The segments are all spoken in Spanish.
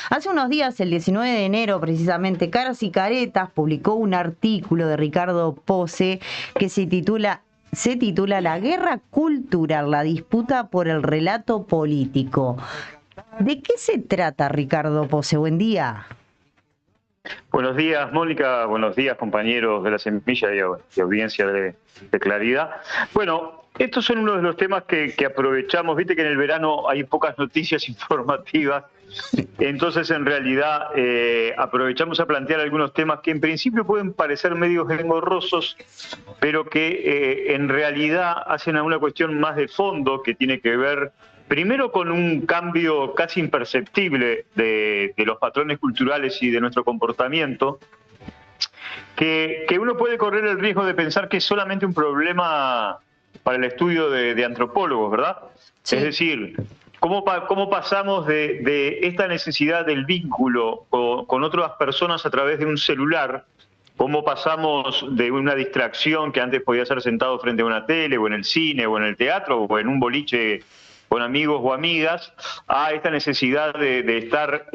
Hace unos días, el 19 de enero, precisamente, Caras y Caretas publicó un artículo de Ricardo Pose que se titula La guerra cultural, la disputa por el relato político. ¿De qué se trata, Ricardo Pose? Buen día. Buenos días, Mónica. Buenos días, compañeros de La Semilla y audiencia de Claridad. Bueno, estos son uno de los temas que aprovechamos. Viste que en el verano hay pocas noticias informativas. Entonces, en realidad, aprovechamos a plantear algunos temas que en principio pueden parecer medios engorrosos, pero que en realidad hacen a una cuestión más de fondo que tiene que ver primero con un cambio casi imperceptible de los patrones culturales y de nuestro comportamiento, que uno puede correr el riesgo de pensar que es solamente un problema para el estudio de antropólogos, ¿verdad? Sí. Es decir, ¿cómo pasamos de esta necesidad del vínculo con otras personas a través de un celular? ¿Cómo pasamos de una distracción que antes podía ser sentado frente a una tele, o en el cine, o en el teatro, o en un boliche con amigos o amigas, a esta necesidad de estar,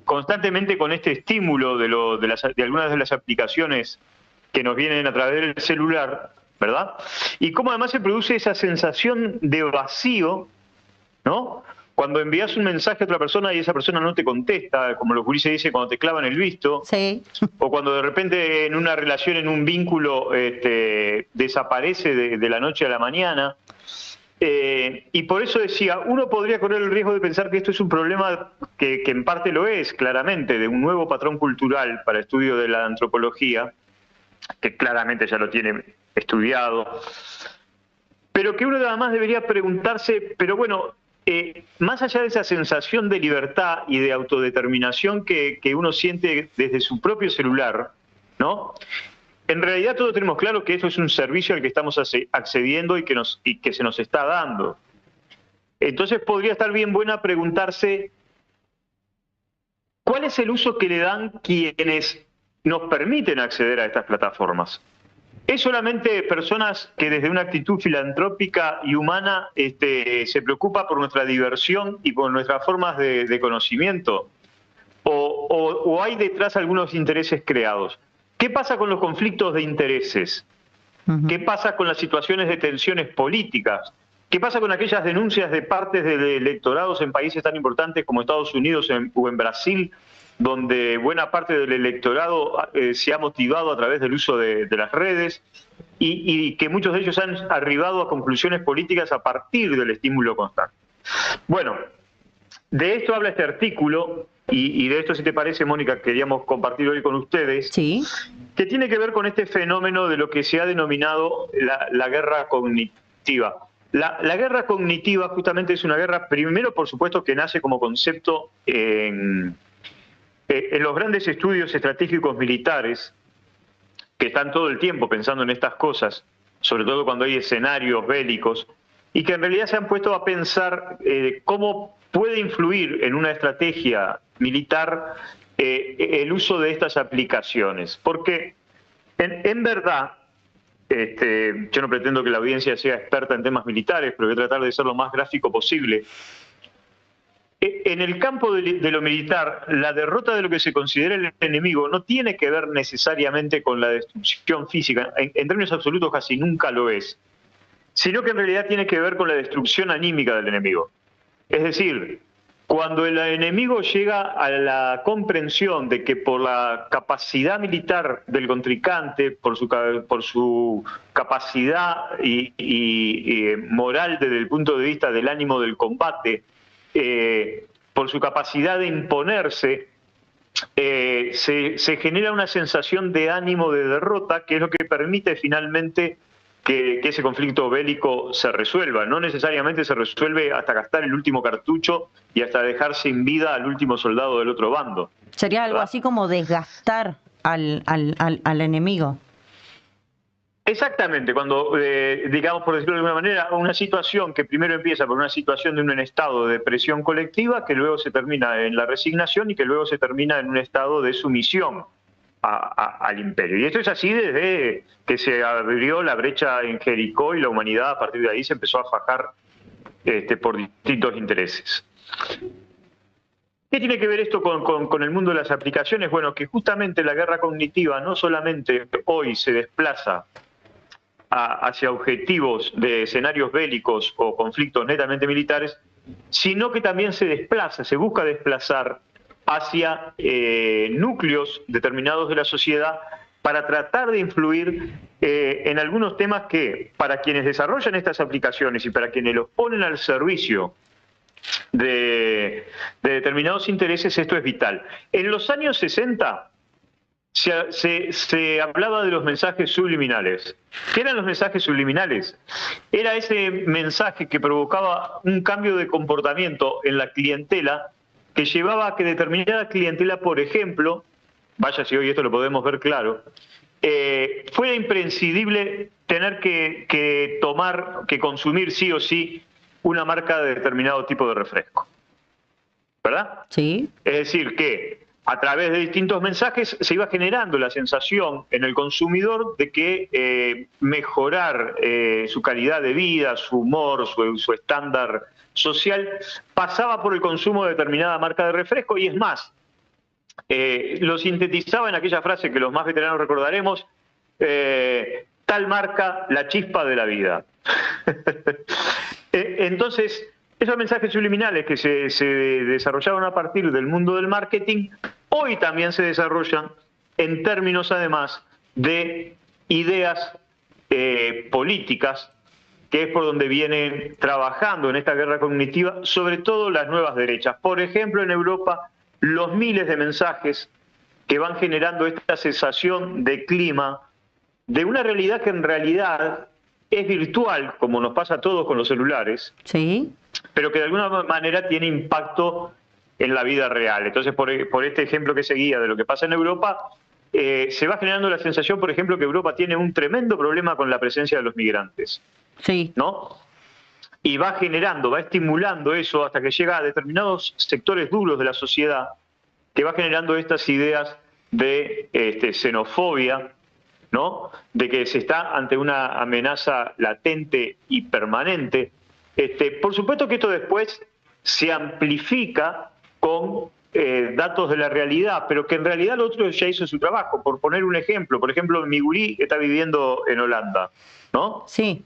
constantemente con este estímulo de algunas de las aplicaciones que nos vienen a través del celular, ¿verdad? Y cómo además se produce esa sensación de vacío, ¿no? Cuando envías un mensaje a otra persona y esa persona no te contesta, como los gurises dicen, cuando te clavan el visto, Sí. o cuando de repente en una relación, en un vínculo, desaparece de la noche a la mañana. Y por eso decía, uno podría correr el riesgo de pensar que esto es un problema que en parte lo es, claramente, de un nuevo patrón cultural para estudio de la antropología, que claramente ya lo tiene estudiado, pero que uno además debería preguntarse, pero bueno, más allá de esa sensación de libertad y de autodeterminación que uno siente desde su propio celular, ¿no? En realidad todos tenemos claro que esto es un servicio al que estamos accediendo y que se nos está dando. Entonces podría estar bien buena preguntarse ¿cuál es el uso que le dan quienes nos permiten acceder a estas plataformas? ¿Es solamente personas que desde una actitud filantrópica y humana se preocupa por nuestra diversión y por nuestras formas de conocimiento? ¿O hay detrás algunos intereses creados? ¿Qué pasa con los conflictos de intereses? ¿Qué pasa con las situaciones de tensiones políticas? ¿Qué pasa con aquellas denuncias de partes de electorados en países tan importantes como Estados Unidos o en Brasil, donde buena parte del electorado se ha motivado a través del uso de las redes y que muchos de ellos han arribado a conclusiones políticas a partir del estímulo constante? Bueno, de esto habla este artículo y de esto, si te parece, Mónica, queríamos compartir hoy con ustedes, Sí. que tiene que ver con este fenómeno de lo que se ha denominado la guerra cognitiva. La guerra cognitiva justamente es una guerra, primero, por supuesto, que nace como concepto en los grandes estudios estratégicos militares, que están todo el tiempo pensando en estas cosas, sobre todo cuando hay escenarios bélicos, y que en realidad se han puesto a pensar cómo puede influir en una estrategia militar el uso de estas aplicaciones. Porque en verdad, yo no pretendo que la audiencia sea experta en temas militares, pero voy a tratar de ser lo más gráfico posible. En el campo de lo militar, la derrota de lo que se considera el enemigo no tiene que ver necesariamente con la destrucción física, en términos absolutos casi nunca lo es, sino que en realidad tiene que ver con la destrucción anímica del enemigo. Es decir, cuando el enemigo llega a la comprensión de que por la capacidad militar del contrincante, por su capacidad y moral desde el punto de vista del ánimo del combate, por su capacidad de imponerse, se genera una sensación de ánimo de derrota, que es lo que permite finalmente que ese conflicto bélico se resuelva. No necesariamente se resuelve hasta gastar el último cartucho y hasta dejar sin vida al último soldado del otro bando. Sería algo ¿Verdad? así como desgastar al enemigo. Exactamente, cuando, digamos, por decirlo de alguna manera, una situación que primero empieza por una situación de un estado de presión colectiva, que luego se termina en la resignación y que luego se termina en un estado de sumisión al imperio. Y esto es así desde que se abrió la brecha en Jericó y la humanidad a partir de ahí se empezó a fajar por distintos intereses. ¿Qué tiene que ver esto con el mundo de las aplicaciones? Bueno, que justamente la guerra cognitiva no solamente hoy se desplaza hacia objetivos de escenarios bélicos o conflictos netamente militares, sino que también se busca desplazar hacia núcleos determinados de la sociedad para tratar de influir en algunos temas que para quienes desarrollan estas aplicaciones y para quienes los ponen al servicio de determinados intereses, esto es vital. En los años 60 se hablaba de los mensajes subliminales. ¿Qué eran los mensajes subliminales? Era ese mensaje que provocaba un cambio de comportamiento en la clientela que llevaba a que determinada clientela, por ejemplo, vaya si hoy esto lo podemos ver claro, fuera imprescindible tener que consumir sí o sí una marca de determinado tipo de refresco. ¿Verdad? Sí. Es decir, que a través de distintos mensajes se iba generando la sensación en el consumidor de que mejorar su calidad de vida, su humor, su estándar social, pasaba por el consumo de determinada marca de refresco, y es más, lo sintetizaba en aquella frase que los más veteranos recordaremos, tal marca, la chispa de la vida. Entonces, esos mensajes subliminales que se desarrollaron a partir del mundo del marketing, hoy también se desarrollan en términos, además, de ideas políticas, que es por donde vienen trabajando en esta guerra cognitiva, sobre todo las nuevas derechas. Por ejemplo, en Europa, los miles de mensajes que van generando esta sensación de clima, de una realidad que en realidad es virtual, como nos pasa a todos con los celulares, sí, pero que de alguna manera tiene impacto en la vida real. Entonces, por este ejemplo que seguía de lo que pasa en Europa, se va generando la sensación, por ejemplo, que Europa tiene un tremendo problema con la presencia de los migrantes. Sí. ¿No? Y va estimulando eso hasta que llega a determinados sectores duros de la sociedad, que va generando estas ideas de xenofobia, ¿no? De que se está ante una amenaza latente y permanente. Por supuesto que esto después se amplifica con datos de la realidad, pero que en realidad el otro ya hizo su trabajo. Por poner un ejemplo, mi gurí está viviendo en Holanda, ¿no? Sí.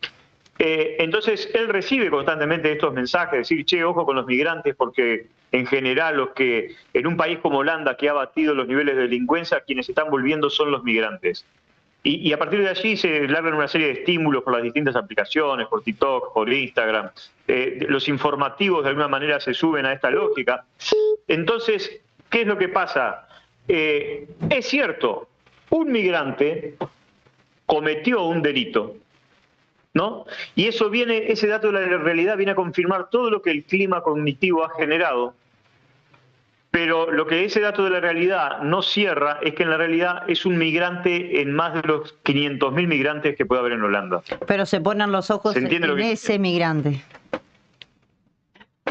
Entonces él recibe constantemente estos mensajes, decir, che, ojo con los migrantes, porque en general los que en un país como Holanda, que ha batido los niveles de delincuencia, quienes están volviendo son los migrantes. Y a partir de allí se largan una serie de estímulos por las distintas aplicaciones, por TikTok, por Instagram. Los informativos de alguna manera se suben a esta lógica. Entonces, ¿qué es lo que pasa? Es cierto, un migrante cometió un delito, ¿no? Y ese dato de la realidad viene a confirmar todo lo que el clima cognitivo ha generado. Pero lo que ese dato de la realidad no cierra es que en la realidad es un migrante en más de los 500.000 migrantes que puede haber en Holanda. Pero se ponen los ojos en ese migrante.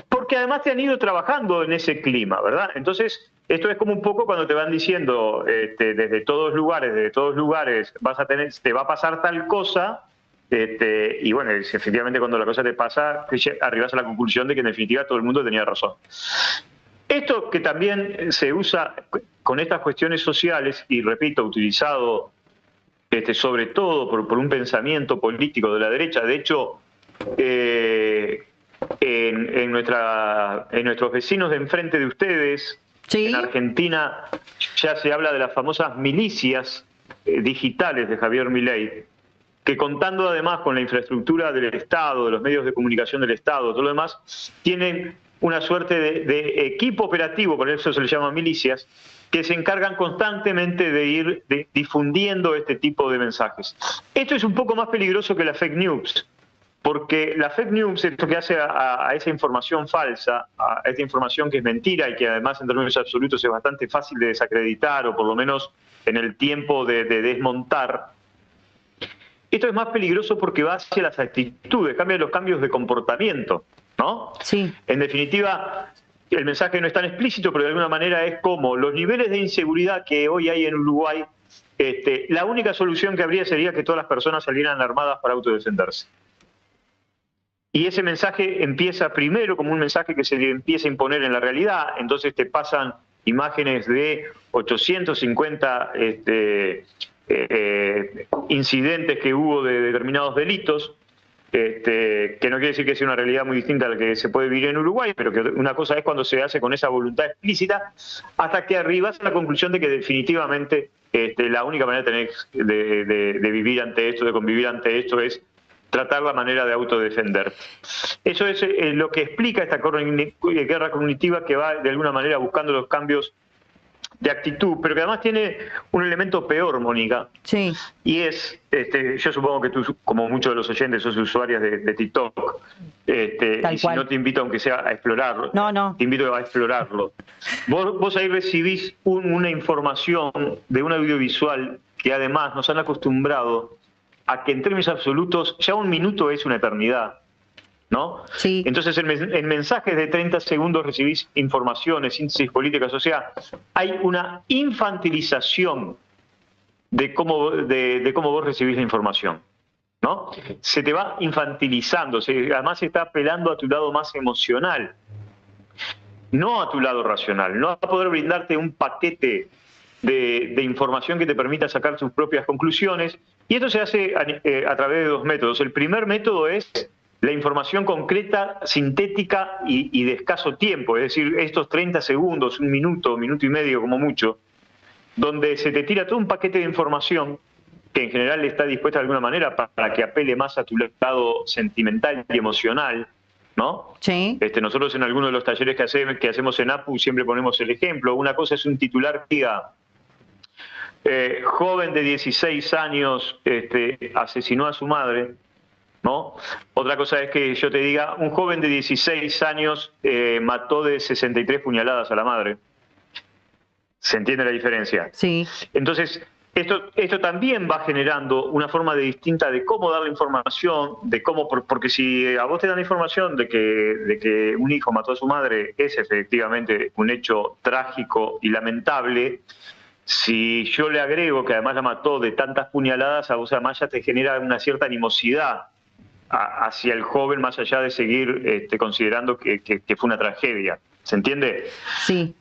Porque además te han ido trabajando en ese clima, ¿verdad? Entonces, esto es como un poco cuando te van diciendo desde todos lugares te va a pasar tal cosa. Y bueno, efectivamente cuando la cosa te pasa, arribas a la conclusión de que en definitiva todo el mundo tenía razón. Esto que también se usa con estas cuestiones sociales, y repito, utilizado sobre todo por un pensamiento político de la derecha. De hecho, en nuestros vecinos de enfrente de ustedes, ¿sí? En Argentina ya se habla de las famosas milicias digitales de Javier Milei, que contando además con la infraestructura del Estado, de los medios de comunicación del Estado, todo lo demás, tienen una suerte de equipo operativo, por eso se les llama milicias, que se encargan constantemente de ir difundiendo este tipo de mensajes. Esto es un poco más peligroso que la fake news, porque la fake news, esto que hace a esa información falsa, a esta información que es mentira y que además en términos absolutos es bastante fácil de desacreditar, o por lo menos en el tiempo de desmontar. Esto es más peligroso porque va hacia las actitudes, cambia los cambios de comportamiento, ¿no? Sí. En definitiva, el mensaje no es tan explícito, pero de alguna manera es como los niveles de inseguridad que hoy hay en Uruguay, la única solución que habría sería que todas las personas salieran armadas para autodefenderse. y ese mensaje empieza primero como un mensaje que se le empieza a imponer en la realidad, entonces te pasan imágenes de 850 incidentes que hubo de determinados delitos, que no quiere decir que sea una realidad muy distinta a la que se puede vivir en Uruguay, pero que una cosa es cuando se hace con esa voluntad explícita, hasta que arribas a la conclusión de que definitivamente la única manera de vivir ante esto, de convivir ante esto, es tratar la manera de autodefender. Eso es lo que explica esta guerra cognitiva, que va de alguna manera buscando los cambios de actitud, pero que además tiene un elemento peor, Mónica. Sí. Y es, yo supongo que tú, como muchos de los oyentes, sos usuarias de TikTok. Y si no, te invito, aunque sea, a explorarlo. No. Te invito a explorarlo. Vos ahí recibís una información de un audiovisual que además nos han acostumbrado a que en términos absolutos ya un minuto es una eternidad, ¿no? Sí. Entonces en mensajes de 30 segundos recibís informaciones, síntesis políticas, o sea, hay una infantilización de cómo vos recibís la información, ¿no? Se te va infantilizando, además se está apelando a tu lado más emocional, no a tu lado racional, no a poder brindarte un paquete de información que te permita sacar tus propias conclusiones, y esto se hace a través de dos métodos. El primer método es la información concreta, sintética y de escaso tiempo, es decir, estos 30 segundos, un minuto y medio como mucho, donde se te tira todo un paquete de información que en general está dispuesta de alguna manera para que apele más a tu lado sentimental y emocional, ¿no? Sí. Nosotros en algunos de los talleres que hacemos en APU siempre ponemos el ejemplo. Una cosa es un titular que diga: joven de 16 años asesinó a su madre, ¿no? Otra cosa es que yo te diga: un joven de 16 años mató de 63 puñaladas a la madre. ¿Se entiende la diferencia? Sí. Entonces, esto también va generando una forma distinta de cómo dar la información, de cómo, porque si a vos te dan la información de que un hijo mató a su madre, es efectivamente un hecho trágico y lamentable. Si yo le agrego que además la mató de tantas puñaladas, a vos además ya te genera una cierta animosidad hacia el joven, más allá de seguir considerando que fue una tragedia. ¿Se entiende? Sí.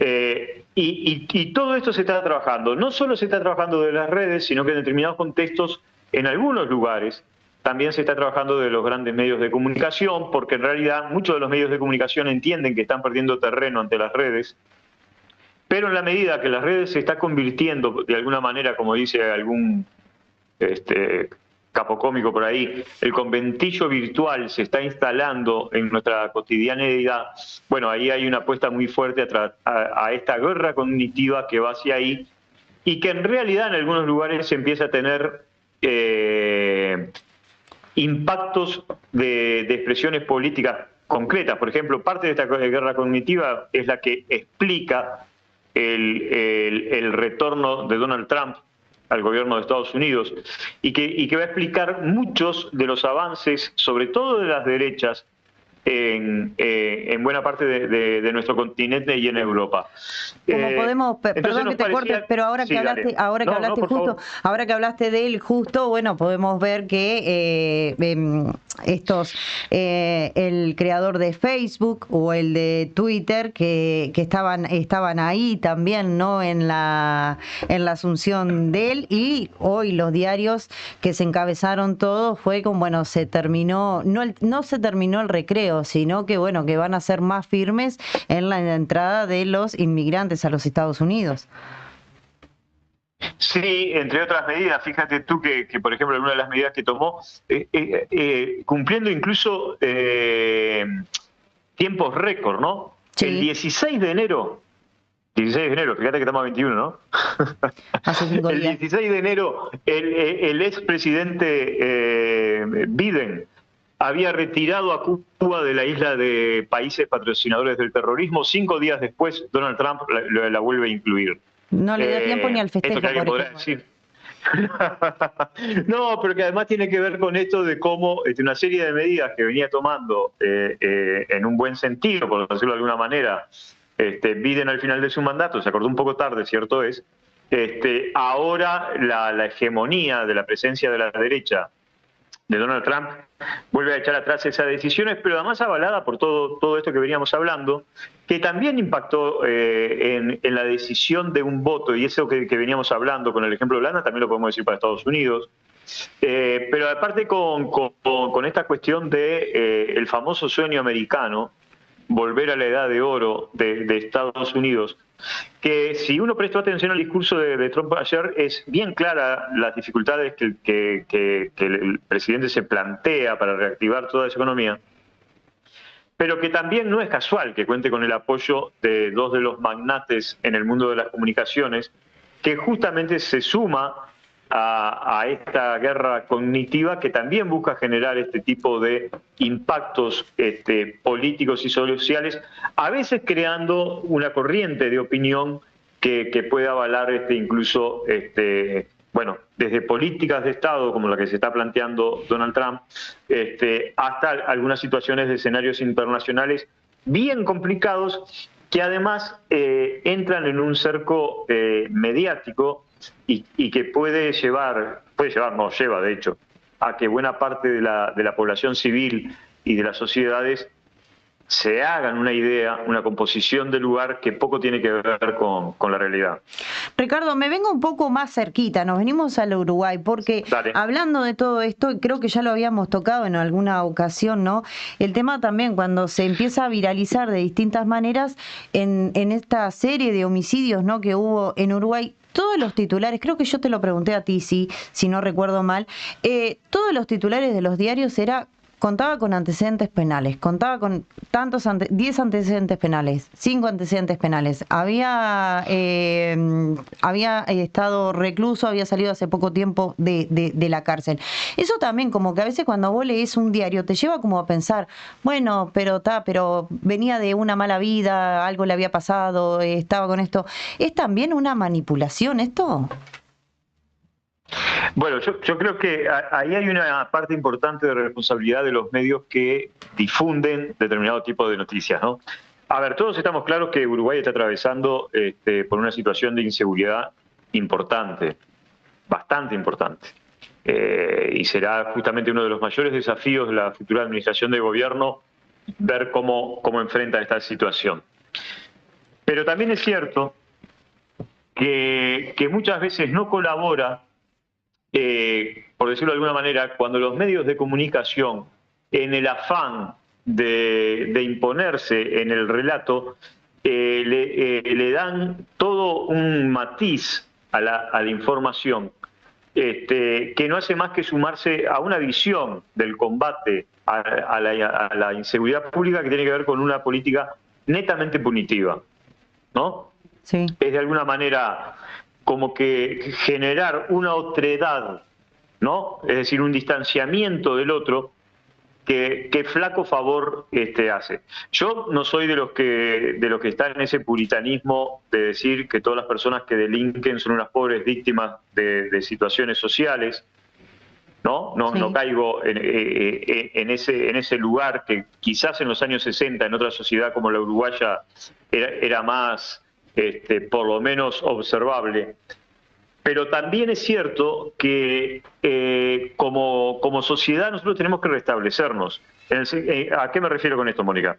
Y todo esto se está trabajando. No solo se está trabajando de las redes, sino que en determinados contextos, en algunos lugares, también se está trabajando de los grandes medios de comunicación, porque en realidad muchos de los medios de comunicación entienden que están perdiendo terreno ante las redes, pero en la medida que las redes se están convirtiendo, de alguna manera, como dice algún capo cómico por ahí, el conventillo virtual se está instalando en nuestra cotidianidad, bueno, ahí hay una apuesta muy fuerte a esta guerra cognitiva que va hacia ahí, y que en realidad en algunos lugares se empieza a tener impactos de expresiones políticas concretas. Por ejemplo, parte de esta guerra cognitiva es la que explica el retorno de Donald Trump al gobierno de Estados Unidos, y que va a explicar muchos de los avances, sobre todo de las derechas, en buena parte de nuestro continente y en Europa. Como podemos, perdón que te corte, pero ahora que hablaste, ahora que hablaste de él justo, bueno, podemos ver que el creador de Facebook o el de Twitter que estaban ahí también, ¿no? En la asunción de él, y hoy los diarios que se encabezaron todos fue con, bueno, se terminó, no se terminó el recreo, sino que bueno, que van a ser más firmes en la entrada de los inmigrantes a los Estados Unidos. Sí, entre otras medidas. Fíjate tú que por ejemplo, alguna de las medidas que tomó, cumpliendo incluso tiempos récord, ¿no? Sí. El 16 de enero, fíjate que estamos a 21, ¿no? Hace 5 días. El 16 de enero, el expresidente Biden había retirado a Cuba de la isla de países patrocinadores del terrorismo. 5 días después, Donald Trump la vuelve a incluir. No le dio tiempo ni al festejo. Esto que alguien podrá decir. No, pero que además tiene que ver con esto de cómo una serie de medidas que venía tomando en un buen sentido, por decirlo de alguna manera, Biden al final de su mandato, se acordó un poco tarde, cierto es, ahora la hegemonía de la presencia de la derecha Donald Trump vuelve a echar atrás esas decisiones, pero además avalada por todo esto que veníamos hablando, que también impactó en la decisión de un voto, y eso que veníamos hablando con el ejemplo de Holanda, también lo podemos decir para Estados Unidos. Pero aparte con esta cuestión de el famoso sueño americano, volver a la edad de oro de Estados Unidos, que si uno prestó atención al discurso de Trump ayer, es bien clara las dificultades que el presidente se plantea para reactivar toda esa economía, pero que también no es casual que cuente con el apoyo de dos de los magnates en el mundo de las comunicaciones, que justamente se suma a esta guerra cognitiva que también busca generar este tipo de impactos políticos y sociales, a veces creando una corriente de opinión que pueda avalar incluso bueno, desde políticas de Estado como la que se está planteando Donald Trump, hasta algunas situaciones de escenarios internacionales bien complicados que además entran en un cerco mediático y que puede llevar, no lleva de hecho, a que buena parte de la población civil y de las sociedades se hagan una idea, una composición del lugar que poco tiene que ver con la realidad. Ricardo, me vengo un poco más cerquita, nos venimos al Uruguay, porque Dale. Hablando de todo esto, creo que ya lo habíamos tocado en alguna ocasión, ¿no? El tema también cuando se empieza a viralizar de distintas maneras en esta serie de homicidios, ¿no?, que hubo en Uruguay. Todos los titulares, creo que yo te lo pregunté a ti, si no recuerdo mal, todos los titulares de los diarios contaba con antecedentes penales, contaba con 10 antecedentes penales, 5 antecedentes penales. Había estado recluso, había salido hace poco tiempo de la cárcel. Eso también, como que a veces cuando vos lees un diario te lleva como a pensar, bueno, pero venía de una mala vida, algo le había pasado, estaba con esto. ¿Es también una manipulación esto? Bueno, yo creo que ahí hay una parte importante de responsabilidad de los medios que difunden determinado tipo de noticias, ¿no? A ver, todos estamos claros que Uruguay está atravesando por una situación de inseguridad importante, bastante importante. Y será justamente uno de los mayores desafíos de la futura administración de gobierno ver cómo enfrenta esta situación. Pero también es cierto que muchas veces no colabora, por decirlo de alguna manera, cuando los medios de comunicación, en el afán de imponerse en el relato, le dan todo un matiz a la información, que no hace más que sumarse a una visión del combate a la inseguridad pública que tiene que ver con una política netamente punitiva, ¿no? Sí. Es de alguna manera como que generar una otredad, ¿no? Es decir, un distanciamiento del otro que flaco favor hace. Yo no soy de los que están en ese puritanismo de decir que todas las personas que delinquen son unas pobres víctimas de situaciones sociales. No caigo en ese lugar que quizás en los años 60 en otra sociedad como la uruguaya era más por lo menos observable. Pero también es cierto que como sociedad nosotros tenemos que restablecernos. ¿A qué me refiero con esto, Mónica?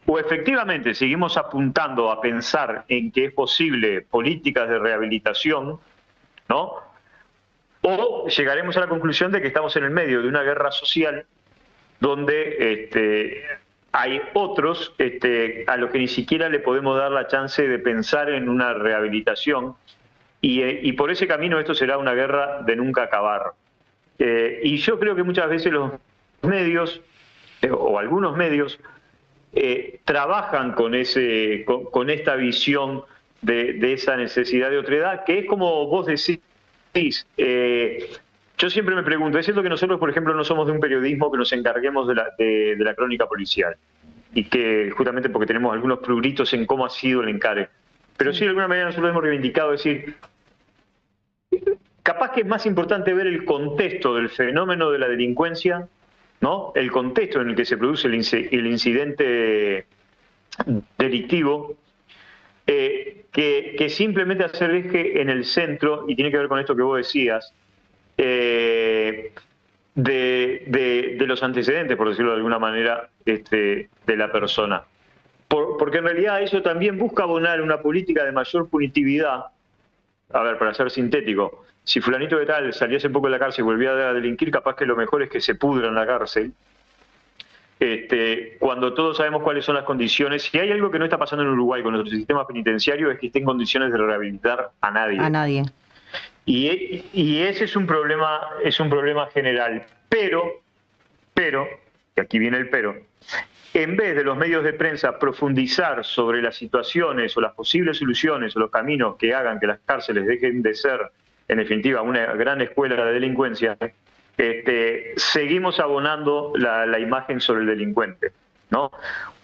O efectivamente seguimos apuntando a pensar en que es posible políticas de rehabilitación, ¿no? O llegaremos a la conclusión de que estamos en el medio de una guerra social donde hay otros a los que ni siquiera le podemos dar la chance de pensar en una rehabilitación y por ese camino esto será una guerra de nunca acabar. Y yo creo que muchas veces los medios, o algunos medios, trabajan con esta visión de esa necesidad de otredad, que es como vos decís. Yo siempre me pregunto, es cierto que nosotros, por ejemplo, no somos de un periodismo que nos encarguemos de la crónica policial, y que justamente porque tenemos algunos pruritos en cómo ha sido el encare, pero sí de alguna manera nosotros hemos reivindicado, decir, capaz que es más importante ver el contexto del fenómeno de la delincuencia, ¿no? El contexto en el que se produce el incidente delictivo, que simplemente hacer eje en el centro, y tiene que ver con esto que vos decías, de los antecedentes, por decirlo de alguna manera, de la persona. Porque en realidad eso también busca abonar una política de mayor punitividad. A ver, para ser sintético, si fulanito de tal salió hace poco de la cárcel y volvió a delinquir, capaz que lo mejor es que se pudra en la cárcel. Cuando todos sabemos cuáles son las condiciones, si hay algo que no está pasando en Uruguay con nuestro sistema penitenciario es que esté en condiciones de rehabilitar a nadie. A nadie. Y ese es un problema general. Pero, y aquí viene el pero, en vez de los medios de prensa profundizar sobre las situaciones o las posibles soluciones o los caminos que hagan que las cárceles dejen de ser, en definitiva, una gran escuela de delincuencia, seguimos abonando la imagen sobre el delincuente, ¿no?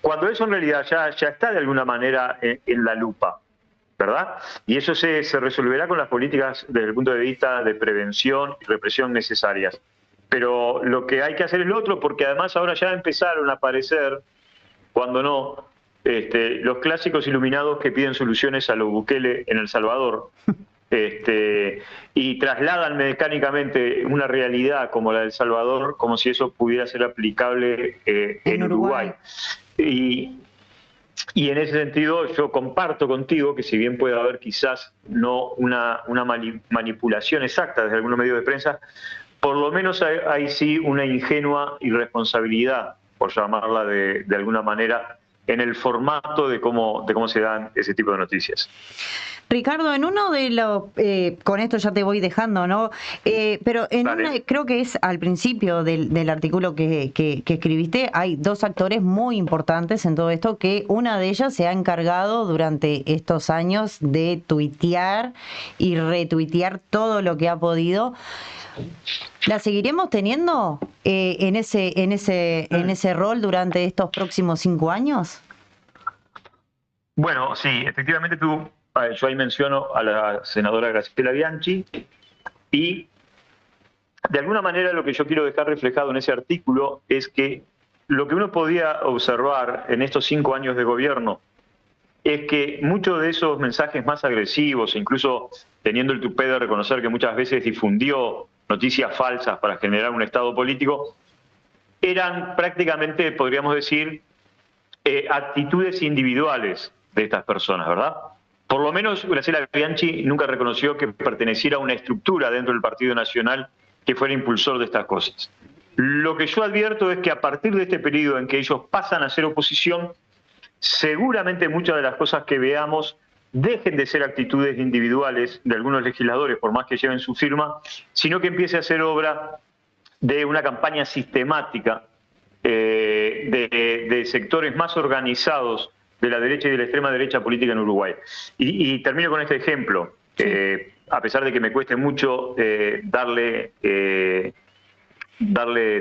Cuando eso en realidad ya está de alguna manera en la lupa, ¿verdad? Y eso se resolverá con las políticas desde el punto de vista de prevención y represión necesarias. Pero lo que hay que hacer es lo otro, porque además ahora ya empezaron a aparecer, cuando no, los clásicos iluminados que piden soluciones a lo Bukele en El Salvador, y trasladan mecánicamente una realidad como la de El Salvador, como si eso pudiera ser aplicable en Uruguay. Y en ese sentido yo comparto contigo que si bien puede haber quizás no una manipulación exacta desde algunos medios de prensa, por lo menos hay sí una ingenua irresponsabilidad, por llamarla de alguna manera, en el formato de cómo se dan ese tipo de noticias. Ricardo, en uno de los, con esto ya te voy dejando, ¿no? Pero en una, creo que es al principio del artículo que escribiste, hay dos actores muy importantes en todo esto, que una de ellas se ha encargado durante estos años de tuitear y retuitear todo lo que ha podido. ¿La seguiremos teniendo en ese rol durante estos próximos 5 años? Bueno, sí, efectivamente yo ahí menciono a la senadora Graciela Bianchi y de alguna manera lo que yo quiero dejar reflejado en ese artículo es que lo que uno podía observar en estos 5 años de gobierno es que muchos de esos mensajes más agresivos, incluso teniendo el tupé de reconocer que muchas veces difundió noticias falsas para generar un estado político, eran prácticamente, podríamos decir, actitudes individuales de estas personas, ¿verdad? Por lo menos Graciela Bianchi nunca reconoció que perteneciera a una estructura dentro del Partido Nacional que fuera impulsor de estas cosas. Lo que yo advierto es que a partir de este periodo en que ellos pasan a ser oposición, seguramente muchas de las cosas que veamos dejen de ser actitudes individuales de algunos legisladores, por más que lleven su firma, sino que empiece a ser obra de una campaña sistemática de sectores más organizados de la derecha y de la extrema derecha política en Uruguay. Y termino con este ejemplo, a pesar de que me cueste mucho darle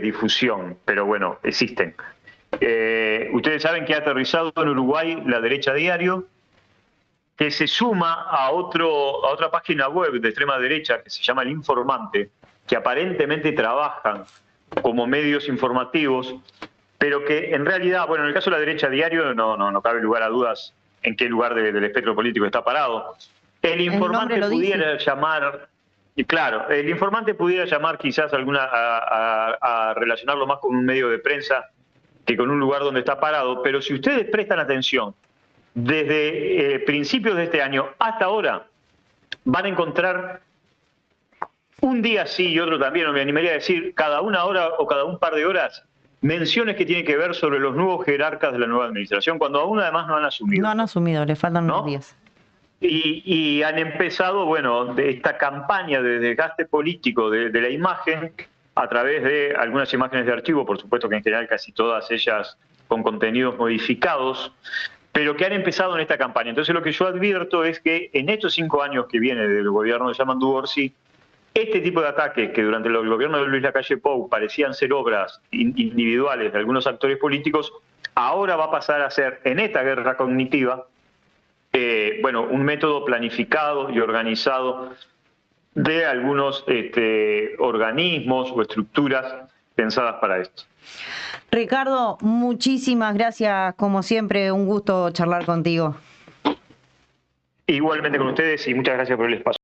difusión, pero bueno, existen. Ustedes saben que ha aterrizado en Uruguay La Derecha Diario, que se suma a otra página web de extrema derecha que se llama El Informante, que aparentemente trabajan como medios informativos, pero que en realidad, bueno, en el caso de La Derecha Diario no cabe lugar a dudas en qué lugar del espectro político está parado. El Informante pudiera llamar, y claro, el Informante pudiera llamar quizás a relacionarlo más con un medio de prensa que con un lugar donde está parado, pero si ustedes prestan atención, desde principios de este año hasta ahora, van a encontrar un día sí y otro también, o me animaría a decir, cada una hora o cada un par de horas, menciones que tienen que ver sobre los nuevos jerarcas de la nueva administración, cuando aún además no han asumido. No han asumido, le faltan unos días. Y han empezado, bueno, de esta campaña de desgaste político de la imagen a través de algunas imágenes de archivo, por supuesto que en general casi todas ellas con contenidos modificados, pero que han empezado en esta campaña. Entonces lo que yo advierto es que en estos 5 años que viene del gobierno de Yamandu Orsi, este tipo de ataques que durante el gobierno de Luis Lacalle Pou parecían ser obras individuales de algunos actores políticos, ahora va a pasar a ser, en esta guerra cognitiva, un método planificado y organizado de algunos organismos o estructuras pensadas para esto. Ricardo, muchísimas gracias, como siempre, un gusto charlar contigo. Igualmente con ustedes y muchas gracias por el espacio.